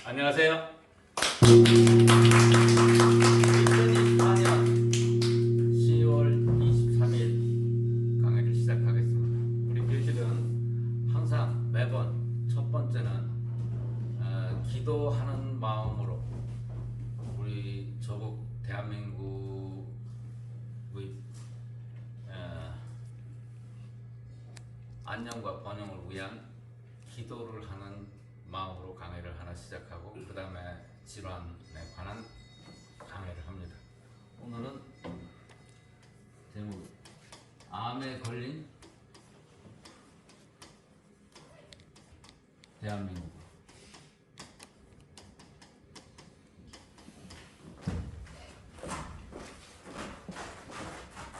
안녕하세요. 2024년 10월 23일 강의를 시작하겠습니다. 우리 교실은 항상 매번 첫 번째는 기도하는 마음으로 우리 조국 대한민국의 안녕과 번영을 위한 기도를 하는 마음으로 강의를 하나 시작하고 그 다음에 질환에 관한 강의를 합니다. 오늘은 제목 암에 걸린 대한민국.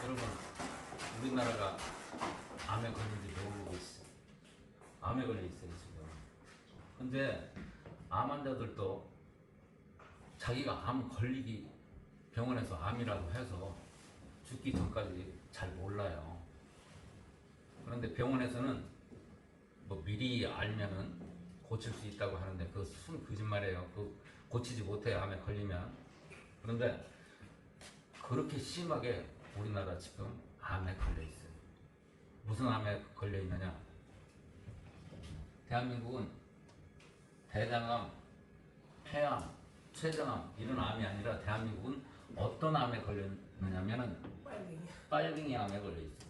여러분, 우리나라가 암에 걸린지 모르고 있어요. 암에 걸려 있어요 지금. 근데 암 환자들도 자기가 암 걸리기 병원에서 암이라고 해서 죽기 전까지 잘 몰라요. 그런데 병원에서는 뭐 미리 알면은 고칠 수 있다고 하는데 그거 순 거짓말이에요. 그 고치지 못해요, 암에 걸리면. 그런데 그렇게 심하게 우리나라 지금 암에 걸려 있어요. 무슨 암에 걸려 있느냐? 대한민국은 대장암, 폐암, 췌장암 이런 암이 아니라 대한민국은 어떤 암에 걸렸느냐면은 빨갱이 암에 걸려 있어요.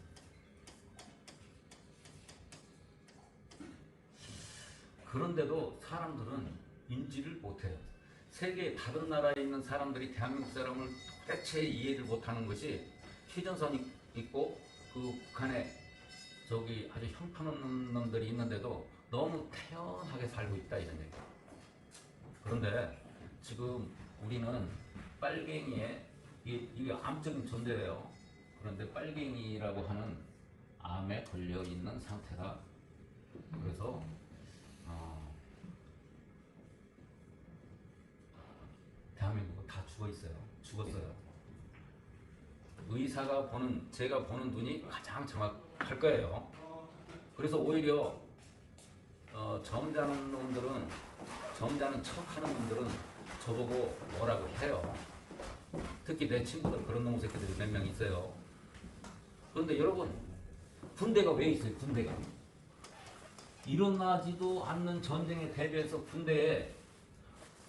그런데도 사람들은 인지를 못해요. 세계 다른 나라에 있는 사람들이 대한민국 사람을 도대체 이해를 못하는 것이 휴전선이 있고 그 북한에 저기 아주 형편없는 놈들이 있는데도 너무 태연하게 살고 있다 이런 얘기. 그런데 지금 우리는 빨갱이에 이게 암적인 존재예요. 그런데 빨갱이라고 하는 암에 걸려 있는 상태다. 그래서 대한민국은 다 죽어 있어요. 죽었어요. 의사가 보는 제가 보는 눈이 가장 정확할 거예요. 그래서 오히려 점잖은 놈들은 점잖은 척하는 놈들은 저보고 뭐라고 해요. 특히 내 친구들 그런 놈 새끼들이 몇 명 있어요. 그런데 여러분 군대가 왜 있어요? 군대가 일어나지도 않는 전쟁에 대비해서 군대에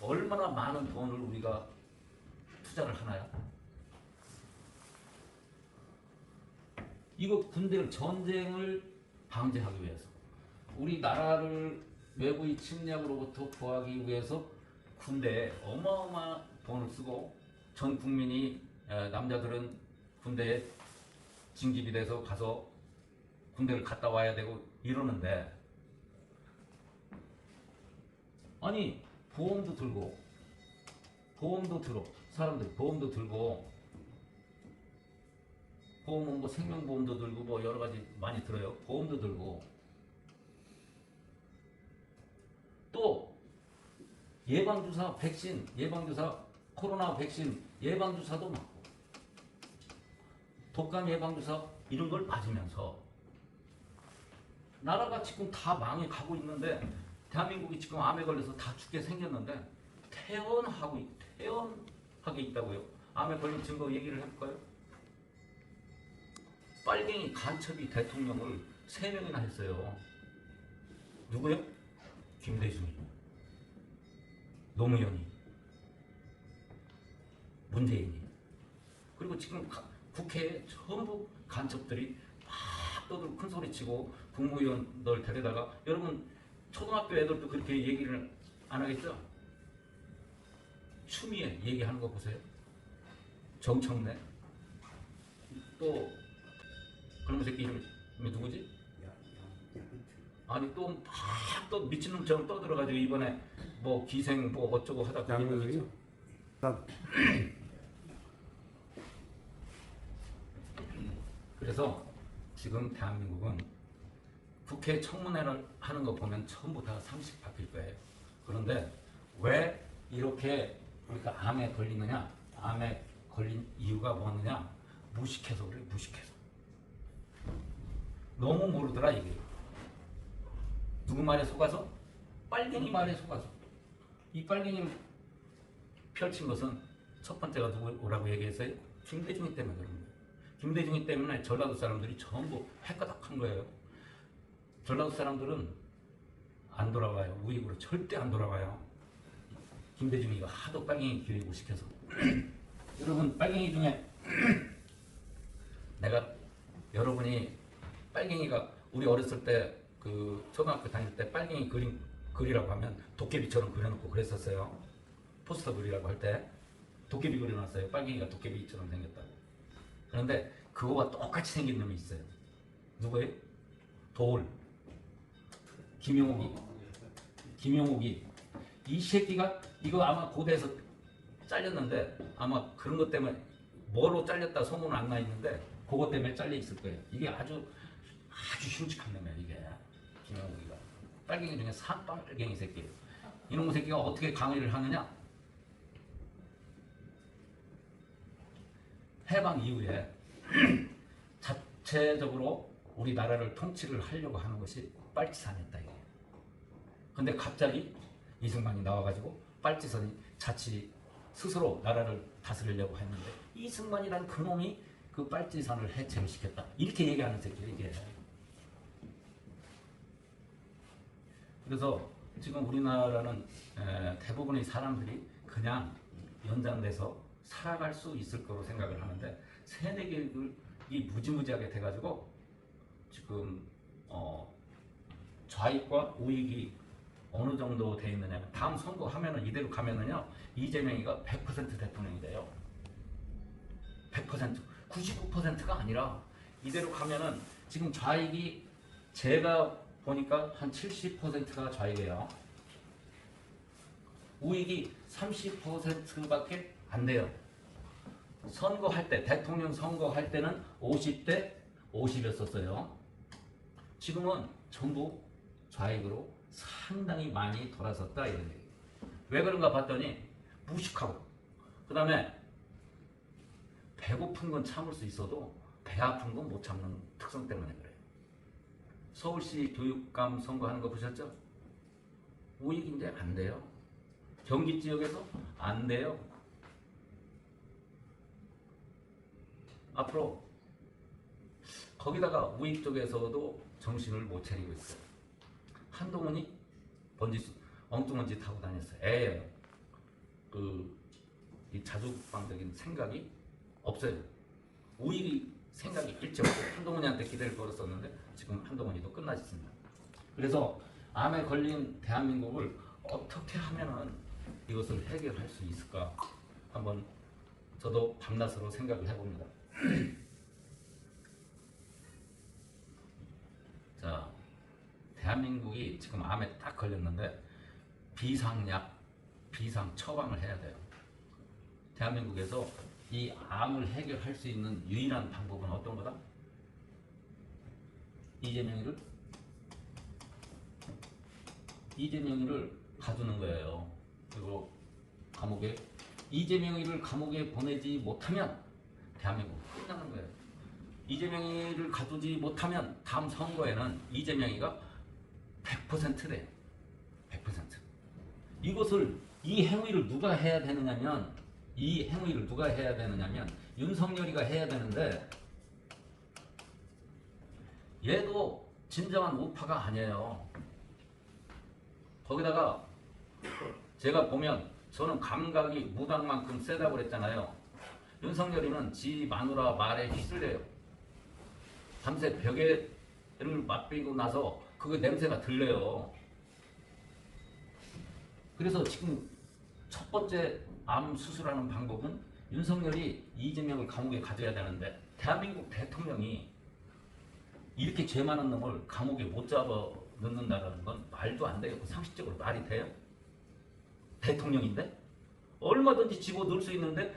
얼마나 많은 돈을 우리가 투자를 하나요? 이거 군대를 전쟁을 방지하기 위해서 우리나라를 외부의 침략으로부터 구하기 위해서 군대에 어마어마한 돈을 쓰고 전 국민이 남자들은 군대에 징집이 돼서 가서 군대를 갔다 와야 되고 이러는데 아니 보험도 들고 보험도 들어 사람들 보험도 들고 보험은 뭐 생명보험도 들고 뭐 여러 가지 많이 들어요. 보험도 들고 또 예방주사 백신 예방주사 코로나 백신 예방주사도 맞고 독감 예방주사 이런 걸 맞으면서 나라가 지금 다 망해가고 있는데 대한민국이 지금 암에 걸려서 다 죽게 생겼는데 퇴원하게 있다고요. 암에 걸린 증거 얘기를 해볼까요? 빨갱이 간첩이 대통령을 3명이나 했어요. 누구요? 김대중이, 노무현이, 문재인이. 그리고 지금 국회에 전부 간첩들이 막 떠들고 큰소리치고 국무위원들 데려다가 여러분 초등학교 애들도 그렇게 얘기를 안 하겠죠? 추미애 얘기하는 거 보세요. 정청래 또 그런 새끼 이름이 누구지? 아니 또 막 또 미친놈처럼 떠들어가지고 이번에 뭐 기생 뭐 어쩌고 하다 보니까 그래서 지금 대한민국은 국회 청문회를 하는 거 보면 전부 다 30 바뀔 거예요. 그런데 왜 이렇게 우리가 암에 걸리느냐? 암에 걸린 이유가 뭐느냐? 무식해서 그래. 무식해서. 너무 모르더라 이게. 누구 말에 속아서? 빨갱이 말에 속아서. 이 빨갱이를 펼친 것은 첫 번째가 누구라고 얘기했어요? 김대중이 때문에 그런 거예요. 김대중이 때문에 전라도 사람들이 전부 헷가닥한 거예요. 전라도 사람들은 안 돌아가요. 우익으로 절대 안 돌아가요. 김대중이가 하도 빨갱이 교육을 시켜서. 여러분 빨갱이 중에 내가 여러분이 빨갱이가 우리 어렸을 때 그 초등학교 다닐 때 빨갱이 그리라고 하면 도깨비처럼 그려놓고 그랬었어요. 포스터 그리라고 할 때 도깨비 그려놨어요. 빨갱이가 도깨비처럼 생겼다고. 그런데 그거와 똑같이 생긴 놈이 있어요. 누구예요? 도울. 김용옥이 이 새끼가 이거 아마 고대에서 잘렸는데 아마 그런 것 때문에 뭐로 잘렸다 소문은 안 나 있는데 그것 때문에 잘려 있을 거예요. 이게 아주 흉측한 놈이야 이게. 김용옥이가 빨갱이 중에 빨갱이 새끼예요. 이놈의 새끼가 어떻게 강의를 하느냐? 해방 이후에 자체적으로 우리나라를 통치를 하려고 하는 것이 빨치산이었다 이게. 근데 갑자기 이승만이 나와가지고 빨치산이 자치 스스로 나라를 다스리려고 했는데 이승만이란 그놈이 그 빨치산을 해체를 시켰다. 이렇게 얘기하는 새끼예요 이게. 그래서 지금 우리나라는 대부분의 사람들이 그냥 연장돼서 살아갈 수 있을 거로 생각을 하는데 세대 교육이 무지무지하게 돼가지고 지금 좌익과 우익이 어느 정도 돼 있느냐면 다음 선거하면은 이대로 가면은요 이재명이가 100% 대통령이 돼요. 100%, 99%가 아니라 이대로 가면은 지금 좌익이 제가 보니까 한 70%가 좌익이에요. 우익이 30%밖에 안 돼요. 선거할 때, 대통령 선거할 때는 50대 50이었었어요. 지금은 전부 좌익으로 상당히 많이 돌아섰다 이런 얘기예요. 왜 그런가 봤더니 무식하고 그 다음에 배고픈 건 참을 수 있어도 배 아픈 건 못 참는 특성 때문에 그래요. 서울시 교육감 선거하는 거 보셨죠? 우익인데 안 돼요. 경기 지역에서 안 돼요. 앞으로 거기다가 우익 쪽에서도 정신을 못 차리고 있어요. 한동훈이 엉뚱한 짓 하고 다녔어요. 애예요. 이 자주국방적인 생각이 없어요. 우익이 생각이 일체 없고 한동훈이한테 기대를 걸었었는데 지금 한동훈이도 끝나졌습니다. 그래서 암에 걸린 대한민국을 어떻게 하면은 이것을 해결할 수 있을까 한번 저도 밤낮으로 생각을 해봅니다. 자, 대한민국이 지금 암에 딱 걸렸는데 비상약, 비상 처방을 해야 돼요. 대한민국에서 이 암을 해결할 수 있는 유일한 방법은 어떤 거다? 이재명이를 가두는 거예요. 그리고 이재명이를 감옥에 보내지 못하면 대한민국 끝나는 거예요. 이재명이를 가두지 못하면 다음 선거에는 이재명이가 100%래요. 100%. 이 행위를 누가 해야 되느냐면 윤석열이가 해야 되는데 얘도 진정한 우파가 아니에요. 거기다가 제가 보면 저는 감각이 무당만큼 세다고 그랬잖아요. 윤석열이는 지 마누라 말에 휘둘려요. 밤새 벽에를 맞비고 나서 그 냄새가 들려요. 그래서 지금 첫 번째 암 수술하는 방법은 윤석열이 이재명을 감옥에 가둬야 되는데 대한민국 대통령이 이렇게 죄 많은 놈을 감옥에 못 잡아 넣는다는 건 말도 안 돼요. 상식적으로 말이 돼요? 대통령인데? 얼마든지 집어넣을 수 있는데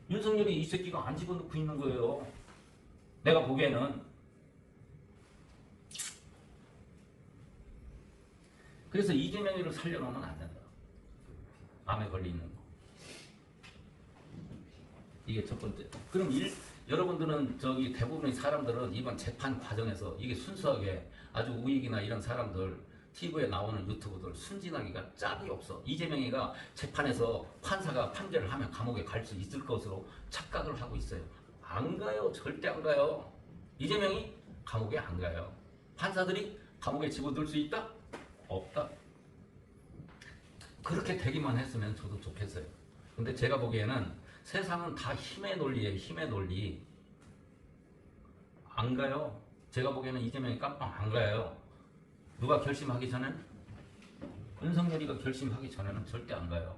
윤석열이 이 새끼가 안 집어넣고 있는 거예요. 내가 보기에는. 그래서 이재명이를 살려놓으면 안 된다. 암에 걸리는 거. 이게 첫 번째. 그럼 여러분들은 대부분의 사람들은 이번 재판 과정에서 이게 순수하게 아주 우익이나 이런 사람들 TV에 나오는 유튜브들 순진하기가 짝이 없어. 이재명이가 재판에서 판사가 판결을 하면 감옥에 갈 수 있을 것으로 착각을 하고 있어요. 안 가요. 절대 안 가요. 이재명이 감옥에 안 가요. 판사들이 감옥에 집어들 수 있다? 없다. 그렇게 되기만 했으면 저도 좋겠어요. 근데 제가 보기에는 세상은 다 힘의 논리예요. 힘의 논리. 안 가요. 제가 보기에는 이재명이 깜빵 안 가요. 누가 결심하기 전엔? 윤석열이가 결심하기 전에는 절대 안 가요.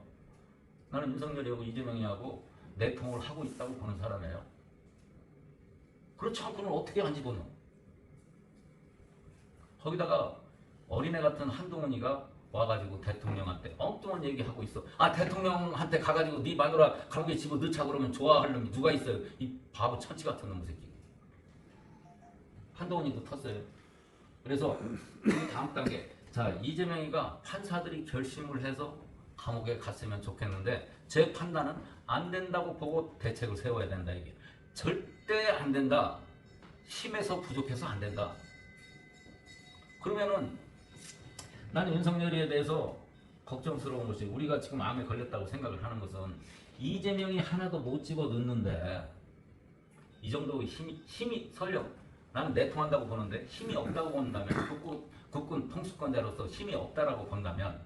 나는 윤석열이하고 이재명이하고 내통을 하고 있다고 보는 사람이에요. 그렇지 않고는 어떻게 안 집어넣어? 거기다가 어린애 같은 한동훈이가 와가지고 대통령한테 엉뚱한 얘기하고 있어. 아, 대통령한테 가가지고 네 마누라 감옥에 집어넣자 그러면 좋아할 놈이 누가 있어요? 이 바보 천치 같은 놈의 새끼. 한동훈이도 텄어요. 그래서 다음 단계. 자, 이재명이가 판사들이 결심을 해서 감옥에 갔으면 좋겠는데 제 판단은 안 된다고 보고 대책을 세워야 된다. 이게 절대 안 된다. 힘에서 부족해서 안 된다. 그러면은 나는 윤석열이에 대해서 걱정스러운 것이 우리가 지금 암에 걸렸다고 생각을 하는 것은 이재명이 하나도 못 집어넣는데 이 정도 힘이 설령 나는 내통한다고 보는데 힘이 없다고 본다면 국군 통수권자로서 힘이 없다라고 본다면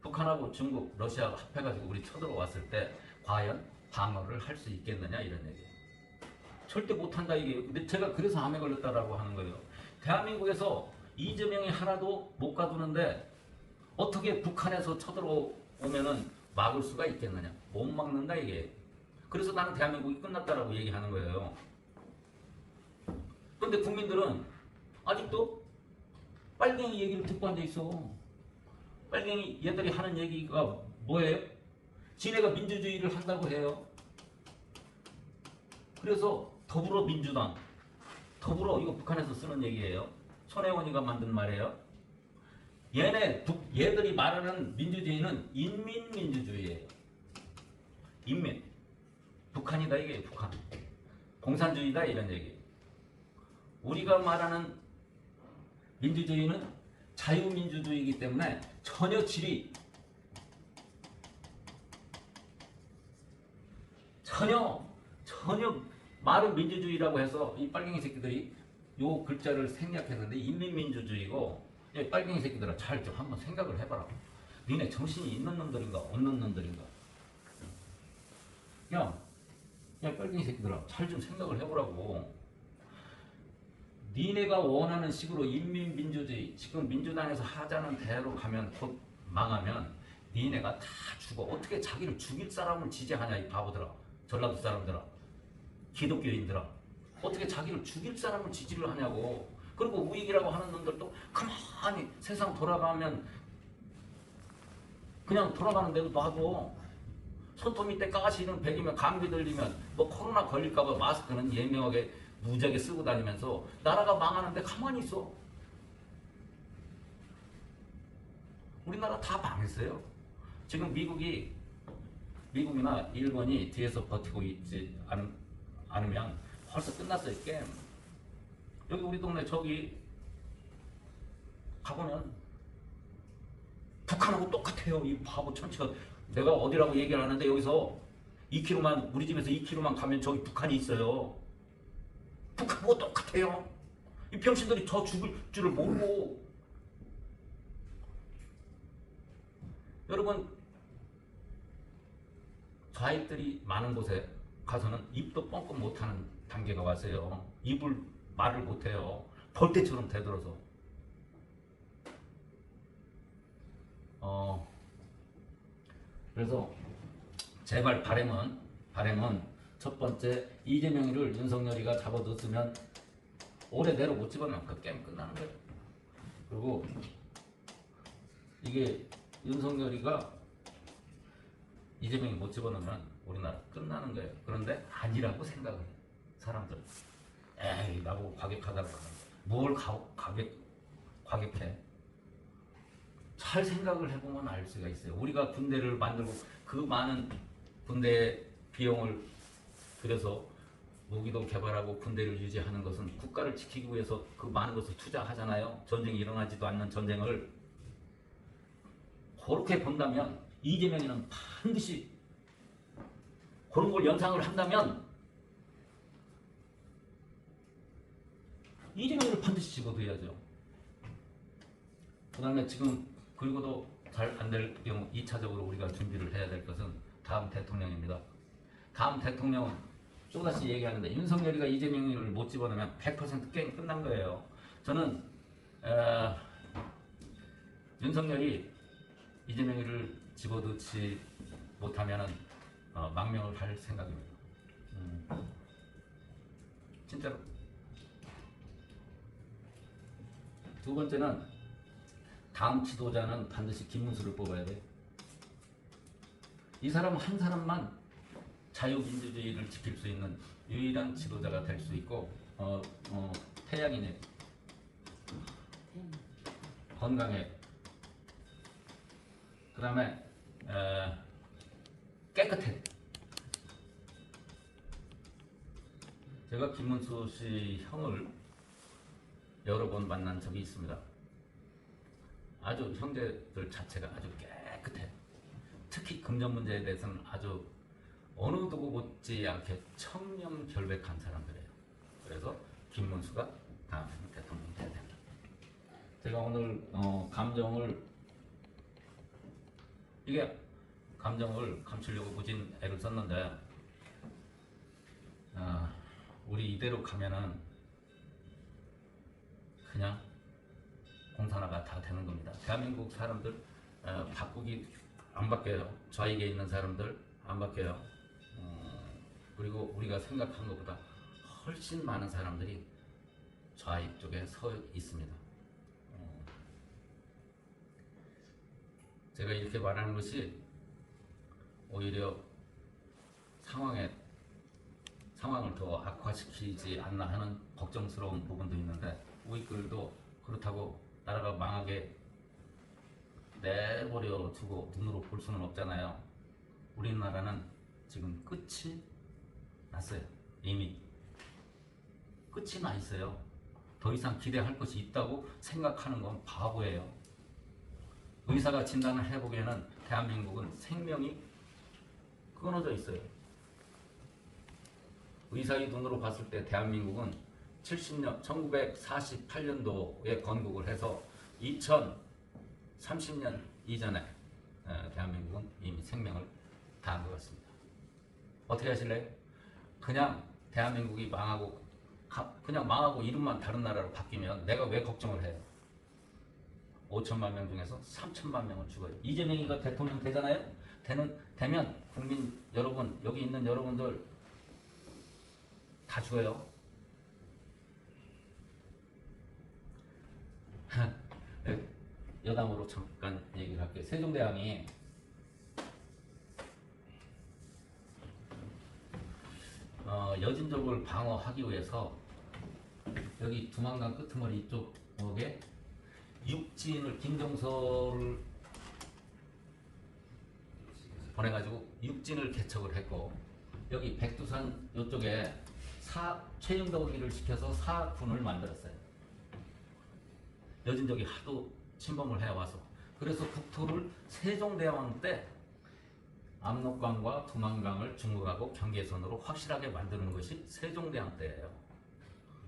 북한하고 중국, 러시아가 합해가지고 우리 쳐들어왔을 때 과연 방어를 할 수 있겠느냐 이런 얘기예요. 절대 못한다 이게. 근데 제가 그래서 암에 걸렸다라고 하는 거예요. 대한민국에서 이재명이 하나도 못 가두는데 어떻게 북한에서 쳐들어오면은 막을 수가 있겠느냐. 못 막는다 이게. 그래서 나는 대한민국이 끝났다라고 얘기하는 거예요. 근데 국민들은 아직도 빨갱이 얘기를 듣고 앉아있어. 빨갱이 얘들이 하는 얘기가 뭐예요? 지네가 민주주의를 한다고 해요. 그래서 더불어민주당, 더불어 이거 북한에서 쓰는 얘기예요. 손혜원이가 만든 말이에요. 얘들이 말하는 민주주의는 인민민주주의예요. 인민. 북한이다 이게 북한. 공산주의다 이런 얘기. 우리가 말하는 민주주의는 자유민주주의이기 때문에 전혀 질이 전혀 말은 민주주의라고 해서 이 빨갱이 새끼들이 요 글자를 생략했는데 인민민주주의고 이 빨갱이 새끼들아 잘 좀 한번 생각을 해봐라. 니네 정신이 있는 놈들인가 없는 놈들인가. 야 빨갱이 새끼들아 잘 좀 생각을 해보라고. 니네가 원하는 식으로 인민민주주의 지금 민주당에서 하자는 대로 가면 곧 망하면 니네가 다 죽어. 어떻게 자기를 죽일 사람을 지지하냐 이 바보들아. 전라도 사람들아. 기독교인들아. 어떻게 자기를 죽일 사람을 지지를 하냐고. 그리고 우익이라고 하는 놈들도 가만히 세상 돌아가면 그냥 돌아가는 대로 놔둬. 손톱 밑에 가시는 백이면 감기 들리면 뭐 코로나 걸릴까봐 마스크는 예명하게 무지하게 쓰고 다니면서 나라가 망하는데 가만히 있어. 우리나라 다 망했어요. 지금 미국이나 일본이 뒤에서 버티고 있지 않으면 벌써 끝났어요 게임. 여기 우리 동네 저기 가보면 북한하고 똑같아요. 이 바보 천치가. 내가 어디라고 얘기를 하는데 여기서 2km만 우리 집에서 2km만 가면 저기 북한이 있어요. 북한하고 똑같아요. 이 병신들이 저 죽을 줄을 모르고. 여러분 좌익들이 많은 곳에 가서는 입도 뻥끗 못하는 단계가 왔어요. 말을 못해요. 벌떼처럼 대들어서. 그래서 제발 바람은 첫 번째 이재명이를 윤석열이가 잡아뒀으면 올해 내로 못 집어넣으면 그 게임 끝나는 거예요. 그리고 이게 윤석열이가 이재명이 못 집어넣으면 우리나라 끝나는 거예요. 그런데 아니라고 생각을 해요. 사람들. 에이 나보고 과격하다고 하는데 뭘 과격해. 잘 생각을 해보면 알 수가 있어요. 우리가 군대를 만들고 그 많은 군대 비용을 들여서 무기도 개발하고 군대를 유지하는 것은 국가를 지키기 위해서 그 많은 것을 투자하잖아요. 전쟁이 일어나지도 않는 전쟁을. 그렇게 본다면 이재명이는 반드시 그런 걸 연상을 한다면 이재명을 반드시 집어넣어야죠. 그 다음에 지금 그리고도 잘 안 될 경우 2차적으로 우리가 준비를 해야 될 것은 다음 대통령입니다. 다음 대통령은 또다시 얘기하는데 윤석열이가 이재명을 못 집어넣으면 100% 게임 끝난 거예요. 저는 윤석열이 이재명을 집어넣지 못하면 망명을 할 생각입니다. 진짜로. 두 번째는 다음 지도자는 반드시 김문수를 뽑아야 돼. 이 사람 한 사람만 자유민주주의를 지킬 수 있는 유일한 지도자가 될 수 있고 태양이네. 건강해. 그 다음에 깨끗해. 제가 김문수 씨 형을 여러 번 만난 적이 있습니다. 아주 형제들 자체가 아주 깨끗해. 특히 금전 문제에 대해서는 아주 어느 누구 못지않게 청렴결백한 사람들이에요. 그래서 김문수가 다음 대통령이 돼야 된다. 제가 오늘 감정을 감추려고 무진 애를 썼는데 우리 이대로 가면은 그냥 공산화가 다 되는 겁니다. 대한민국 사람들 바꾸기 안 바뀌어요. 좌익에 있는 사람들 안 바뀌어요. 그리고 우리가 생각한 것보다 훨씬 많은 사람들이 좌익 쪽에 서 있습니다. 제가 이렇게 말하는 것이 오히려 상황을 더 악화시키지 않나 하는 걱정스러운 부분도 있는데 우익들도 그렇다고 나라가 망하게 내버려 두고 눈으로 볼 수는 없잖아요. 우리나라는 지금 끝이 났어요. 이미 끝이 나 있어요. 더 이상 기대할 것이 있다고 생각하는 건 바보예요. 의사가 진단을 해보기에는 대한민국은 생명이 끊어져 있어요. 의사의 눈으로 봤을 때 대한민국은 1948년도에 건국을 해서 2030년 이전에 대한민국은 이미 생명을 다한 것 같습니다. 어떻게 하실래요? 그냥 대한민국이 그냥 망하고 이름만 다른 나라로 바뀌면 내가 왜 걱정을 해요? 5천만 명 중에서 3천만 명은 죽어요. 이재명이가 대통령 되잖아요? 되면 국민 여러분, 여기 있는 여러분들 다 죽어요. 여담으로 잠깐 얘기를 할게요. 세종대왕이 여진족을 방어하기 위해서 여기 두만강 끄트머리 이쪽에 육진을 김정서를 보내가지고 육진을 개척을 했고 여기 백두산 이쪽에 최영덕이를 시켜서 사군을 만들었어요. 여진족이 하도 침범을 해와서 그래서 국토를 세종대왕 때 압록강과 두만강을 중국하고 경계선으로 확실하게 만드는 것이 세종대왕 때예요.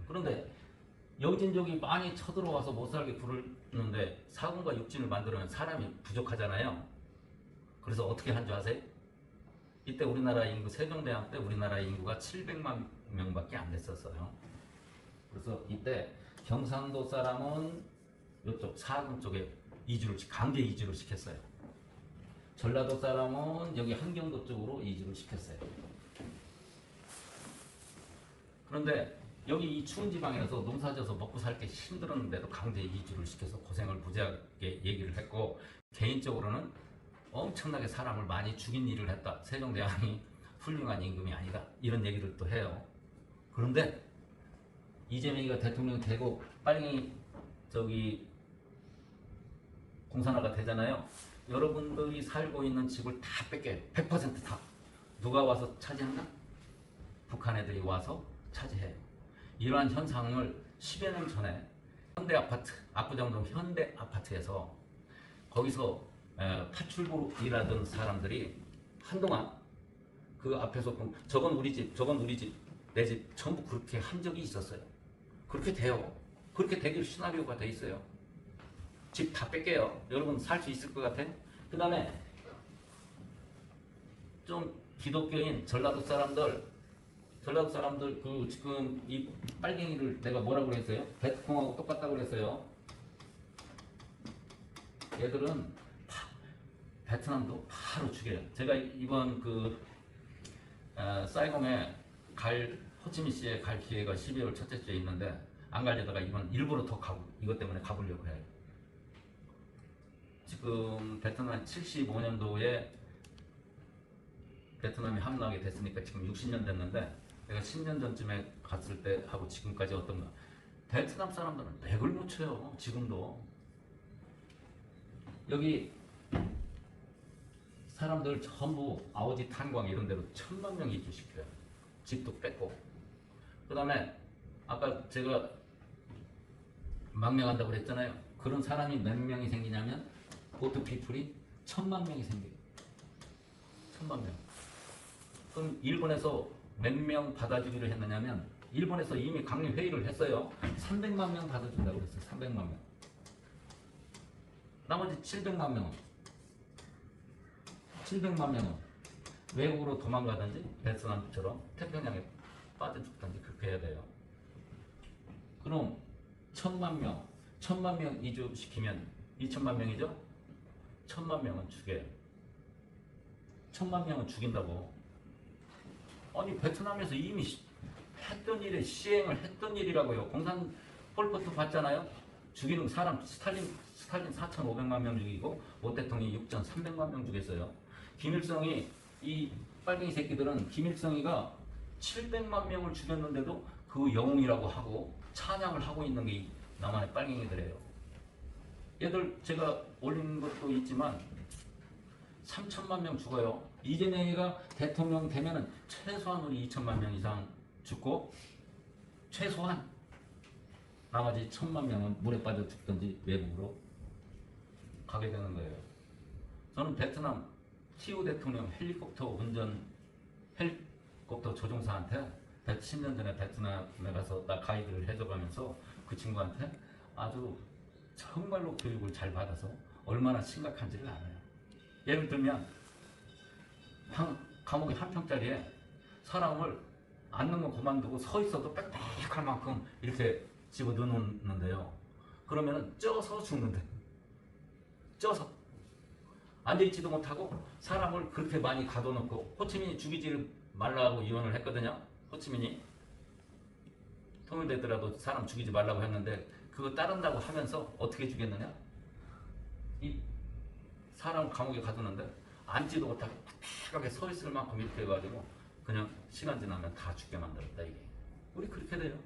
그런데 여진족이 많이 쳐들어와서 못살게 부르는데 사군과 육진을 만들면 사람이 부족하잖아요. 그래서 어떻게 한 줄 아세요? 이때 우리나라 인구 세종대왕 때 우리나라 인구가 700만 명밖에 안 됐었어요. 그래서 이때 경상도 사람은 이쪽 사군 쪽에 강제 이주를 시켰어요. 전라도 사람은 여기 한경도 쪽으로 이주를 시켰어요. 그런데 여기 이 추운 지방이라서 농사져서 먹고 살기 힘들었는데도 강제 이주를 시켜서 고생을 무지하게 얘기를 했고 개인적으로는 엄청나게 사람을 많이 죽인 일을 했다. 세종대왕이 훌륭한 임금이 아니다. 이런 얘기를 또 해요. 그런데 이재명이가 대통령이 되고 빨리 공산화가 되잖아요. 여러분들이 살고 있는 집을 다 뺏겨요. 100% 다. 누가 와서 차지한다? 북한 애들이 와서 차지해요. 이러한 현상을 10여 년 전에 현대 아파트, 압구정동 현대 아파트에서 거기서 파출부로 일하던 사람들이 한동안 그 앞에서 저건 우리 집, 저건 우리 집, 내 집 전부 그렇게 한 적이 있었어요. 그렇게 돼요. 그렇게 되길 시나리오가 돼 있어요. 집 다 뺄게요. 여러분 살 수 있을 것 같아? 그 다음에 좀 기독교인 전라도 사람들 그 지금 이 빨갱이를 내가 뭐라고 그랬어요? 베트콩하고 똑같다고 그랬어요. 얘들은 베트남도 바로 죽여요. 제가 이번 그 사이공에 호치민시에 갈 기회가 12월 첫째 주에 있는데 안 가려다가 이번 일부러 더 이것 때문에 가보려고 해요. 지금 베트남 75년도에 베트남이 함락이 됐으니까 지금 60년 됐는데 내가 10년 전쯤에 갔을 때 하고 지금까지 어떤가. 베트남 사람들은 맥을 못 쳐요. 지금도. 여기 사람들 전부 아오지 탄광 이런 데로 1000만 명 이주시켜요. 집도 뺏고. 그 다음에 아까 제가 망명한다고 그랬잖아요. 그런 사람이 몇 명이 생기냐면 보트 피플이 1000만 명이 생겨요. 1000만 명. 그럼 일본에서 몇 명 받아주기로 했느냐면 일본에서 이미 강림 회의를 했어요. 300만 명 받아준다고 그랬어요. 300만 명. 나머지 700만 명은 외국으로 도망가든지 베트남처럼 태평양에 빠져 죽든지 그렇게 해야 돼요. 그럼 1000만 명 이주시키면 2000만 명이죠? 1000만 명은 죽여요. 1000만 명은 죽인다고. 아니 베트남에서 이미 했던 일에 시행을 했던 일이라고요. 공산 폴포트 봤잖아요. 죽이는 사람 스탈린 4,500만 명 죽이고 모 대통령이 6,300만 명 죽였어요. 김일성이 이 빨갱이 새끼들은 김일성이가 700만 명을 죽였는데도 그 영웅이라고 하고 찬양을 하고 있는 게 남한의 빨갱이들이에요. 얘들 제가 올린 것도 있지만 3천만 명 죽어요. 이재명이가 대통령 되면은 최소한 우리 2천만 명 이상 죽고 최소한 나머지 1000만 명은 물에 빠져 죽든지 외국으로 가게 되는 거예요. 저는 베트남 티우 대통령 헬리콥터 조종사한테 10년 전에 베트남에 가서 나 가이드를 해줘가면서 그 친구한테 아주 정말로 교육을 잘 받아서 얼마나 심각한지를 알아요. 예를 들면 감옥에 한 평짜리에 사람을 앉는 거 그만두고 서 있어도 빽빽할 만큼 이렇게 집어 넣는데요. 그러면은 쪄서 죽는데. 쪄서. 앉아있지도 못하고 사람을 그렇게 많이 가둬놓고 호치민이 죽이지 말라고 유언을 했거든요. 호치민이. 통일되더라도 사람 죽이지 말라고 했는데 그거 따른다고 하면서 어떻게 죽였느냐? 이 사람 감옥에 가두는데 앉지도 못하고 빽빽하게 서 있을 만큼 이렇게 해가지고 그냥 시간 지나면 다 죽게 만들었다 이게. 우리 그렇게 돼요.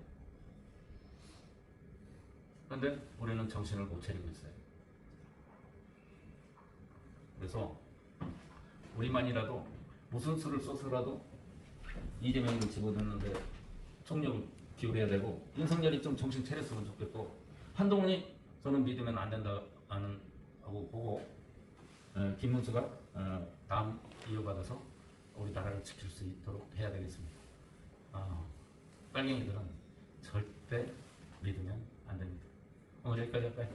근데 우리는 정신을 못 차리고 있어요. 그래서 우리만이라도 무슨 수를 써서라도 이재명을 집어넣는데 총력을 기울여야 되고 윤석열이 좀 정신 차렸으면 좋겠고 한동훈이 저는 믿으면 안 된다 하고 보고 김문수가 다음 이어받아서 우리 나라를 지킬 수 있도록 해야 되겠습니다. 빨갱이들은 절대 믿으면 안 됩니다. 오늘 여기까지 할까요?